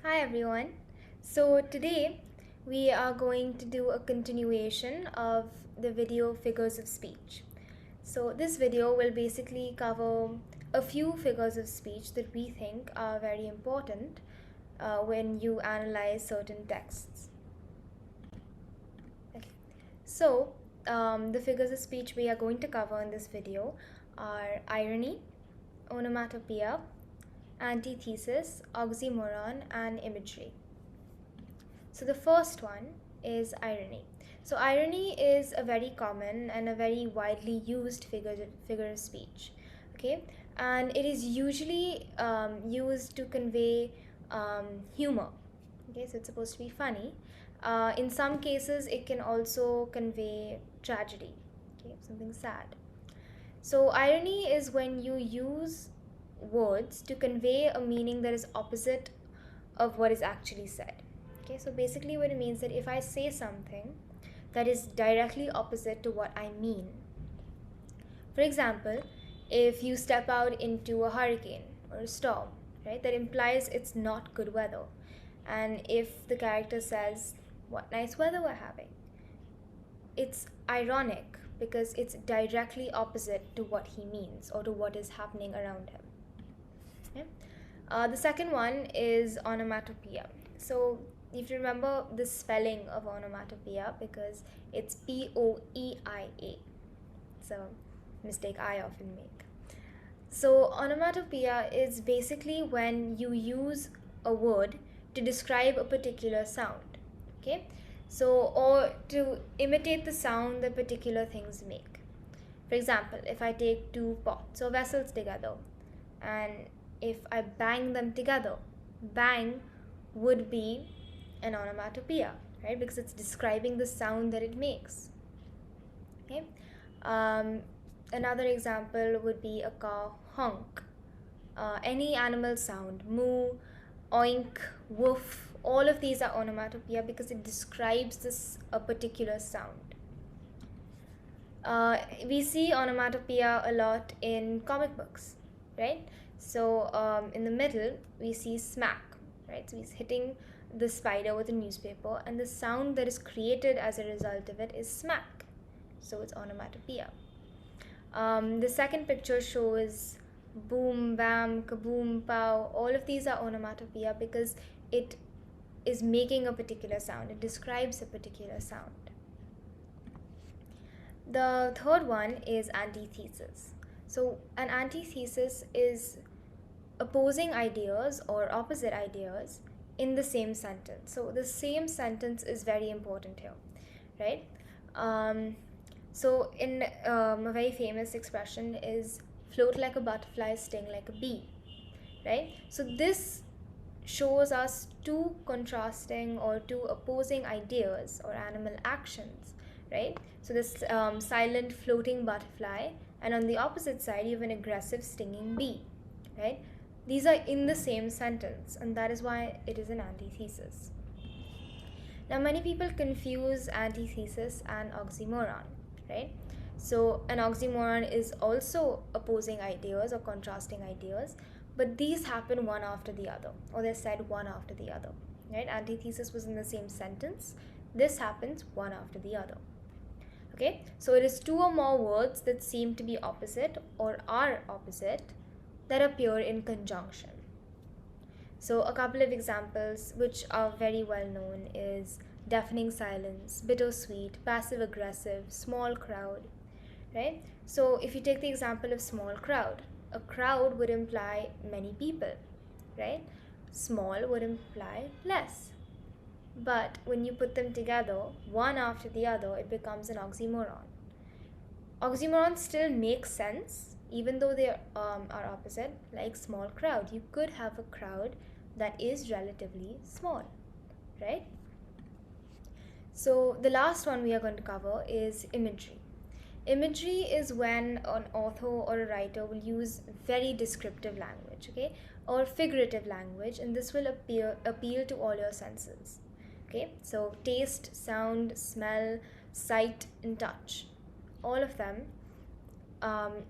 Hi everyone. So today we are going to do a continuation of the video figures of speech. So this video will basically cover a few figures of speech that we think are very important when you analyze certain texts. Okay. So the figures of speech we are going to cover in this video are irony, onomatopoeia, antithesis, oxymoron, and imagery. So the first one is irony. So irony is a very common and a very widely used figure of speech. Okay, and it is usually used to convey humor. Okay, so it's supposed to be funny. In some cases, it can also convey tragedy. Okay, something sad. So irony is when you use words to convey a meaning that is opposite of what is actually said. Okay, so basically what it means that if I say something that is directly opposite to what I mean. For example, if you step out into a hurricane or a storm, right, that implies it's not good weather. And if the character says, "What nice weather we're having," it's ironic because it's directly opposite to what he means or to what is happening around him. Okay? The second one is onomatopoeia. So if you remember the spelling of onomatopoeia because it's Poeia. It's a mistake I often make. So onomatopoeia is basically when you use a word to describe a particular sound. Okay? So, or to imitate the sound that particular things make. For example, if I take two pots or vessels together and if I bang them together, bang would be an onomatopoeia, right? Because it's describing the sound that it makes. Okay. Another example would be a car honk. Any animal sound, moo, oink, woof, all of these are onomatopoeia because it describes a particular sound. We see onomatopoeia a lot in comic books, right? So in the middle, we see smack, right? So he's hitting the spider with a newspaper, and the sound that is created as a result of it is smack. So it's onomatopoeia. The second picture shows boom, bam, kaboom, pow. All of these are onomatopoeia because it is making a particular sound. It describes a particular sound. The third one is antithesis. So an antithesis is opposing ideas or opposite ideas in the same sentence. So the same sentence is very important here, right? So in a very famous expression is float like a butterfly, sting like a bee, right? So this shows us two contrasting or two opposing ideas or animal actions, right? So this silent floating butterfly, and on the opposite side you have an aggressive stinging bee, right? These are in the same sentence, and that is why it is an antithesis. Now many people confuse antithesis and oxymoron, right? So an oxymoron is also opposing ideas or contrasting ideas, but these happen one after the other, or they're said one after the other, right? Antithesis was in the same sentence. This happens one after the other. Okay, so it is two or more words that seem to be opposite or are opposite that appear in conjunction. So a couple of examples which are very well known is deafening silence, bittersweet, passive aggressive, small crowd, right? So if you take the example of small crowd, a crowd would imply many people, right? Small would imply less. But when you put them together, one after the other, it becomes an oxymoron. Oxymorons still make sense, even though they are opposite, like small crowd. You could have a crowd that is relatively small, right? So the last one we are going to cover is imagery. Imagery is when an author or a writer will use very descriptive language, okay, or figurative language, and this will appeal to all your senses. Okay, so taste, sound, smell, sight, and touch, all of them,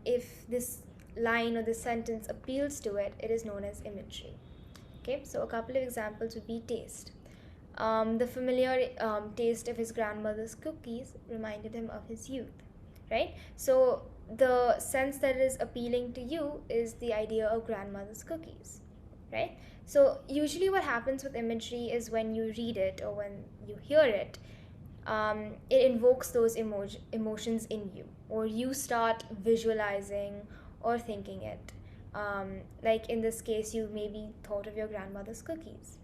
if this line or this sentence appeals to it, it is known as imagery. Okay, so a couple of examples would be taste. The familiar taste of his grandmother's cookies reminded him of his youth, right? So the sense that is appealing to you is the idea of grandmother's cookies, right? So usually what happens with imagery is when you read it or when you hear it, it invokes those emotions in you, or you start visualizing or thinking it. Like in this case, you maybe thought of your grandmother's cookies,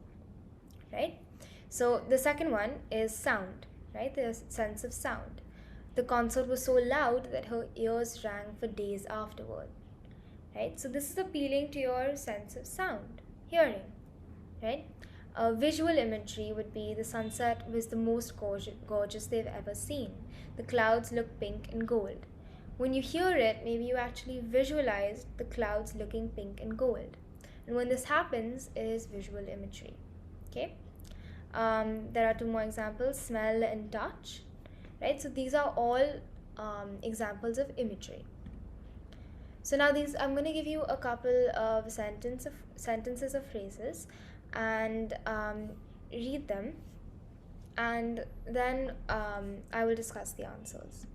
right? So the second one is sound, right? The sense of sound. The concert was so loud that her ears rang for days afterward, right? So this is appealing to your sense of sound, hearing, right? Visual imagery would be the sunset was the most gorgeous they've ever seen. The clouds look pink and gold. When you hear it, maybe you actually visualize the clouds looking pink and gold. And when this happens, it is visual imagery. Okay? There are two more examples, smell and touch. Right? So these are all examples of imagery. So now I'm going to give you a couple of sentences of phrases and read them, and then I will discuss the answers.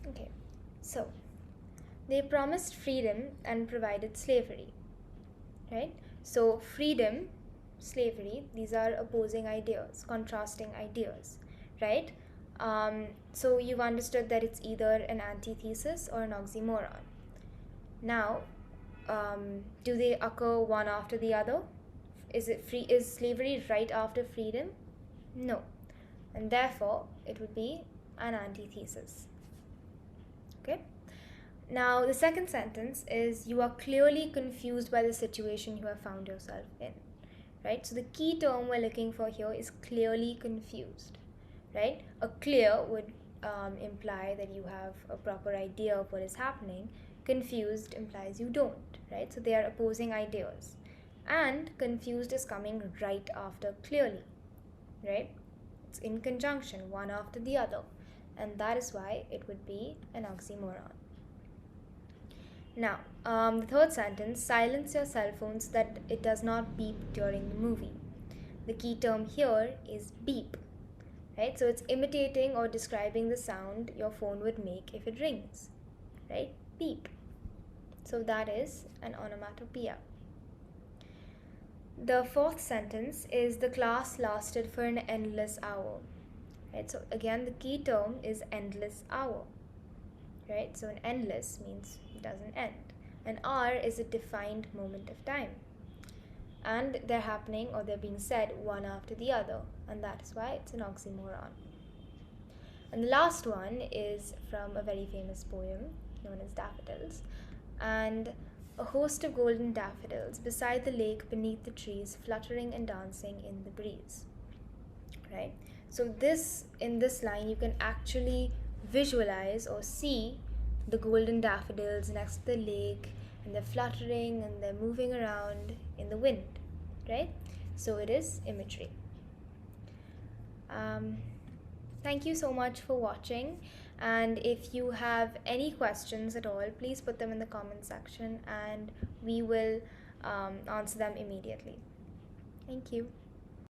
Okay, so they promised freedom and provided slavery, right? So freedom, slavery, these are opposing ideas, contrasting ideas, right? So you've understood that it's either an antithesis or an oxymoron. Now, do they occur one after the other? Is slavery right after freedom? No, and therefore it would be an antithesis. Okay. Now, the second sentence is you are clearly confused by the situation you have found yourself in, right? So the key term we're looking for here is clearly confused, right? A clear would imply that you have a proper idea of what is happening. Confused implies you don't, right? So they are opposing ideas. And confused is coming right after clearly, right? It's in conjunction, one after the other. And that is why it would be an oxymoron. Now, the third sentence, silence your cell phones so that it does not beep during the movie. The key term here is beep, right? So it's imitating or describing the sound your phone would make if it rings, right? Beep. So that is an onomatopoeia. The fourth sentence is the class lasted for an endless hour, right? So again, the key term is endless hour, right? So an endless means it doesn't end. An hour is a defined moment of time. And they're happening, or they're being said one after the other, and that is why it's an oxymoron. And the last one is from a very famous poem known as Daffodils. And a host of golden daffodils beside the lake beneath the trees, fluttering and dancing in the breeze, right? So in this line you can actually visualize or see the golden daffodils next to the lake, and they're fluttering and they're moving around in the wind, right? So it is imagery. Thank you so much for watching, and if you have any questions at all, please put them in the comment section and we will answer them immediately. Thank you.